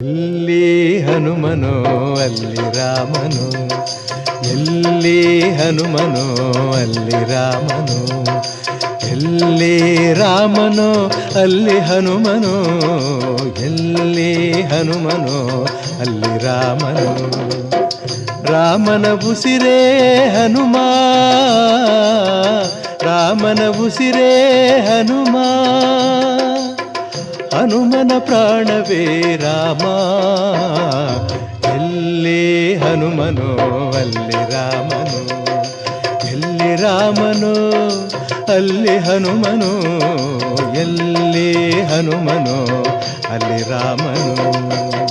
ಎಲ್ಲಿ ಹನುಮನೋ ಅಲ್ಲಿ ರಾಮನು, ಎಲ್ಲಿ ಹನುಮನೋ ಅಲ್ಲಿ ರಾಮನು, ಎಲ್ಲಿ ರಾಮನೋ ಅಲ್ಲಿ ಹನುಮನೋ, ಎಲ್ಲಿ ಹನುಮನೋ ಅಲ್ಲಿ ರಾಮನು. ರಾಮನ ಉಸಿರೇ ಹನುಮ, ರಾಮನ ಉಸಿರೇ ಹನುಮ, ಹನುಮನ ಪ್ರಾಣವೇ ರಾಮ. ಎಲ್ಲಿ ಹನುಮನೋ ಅಲ್ಲಿ ರಾಮನು, ಎಲ್ಲಿ ರಾಮನೋ ಅಲ್ಲಿ ಹನುಮನು, ಎಲ್ಲಿ ಹನುಮನೋ ಅಲ್ಲಿ ರಾಮನು.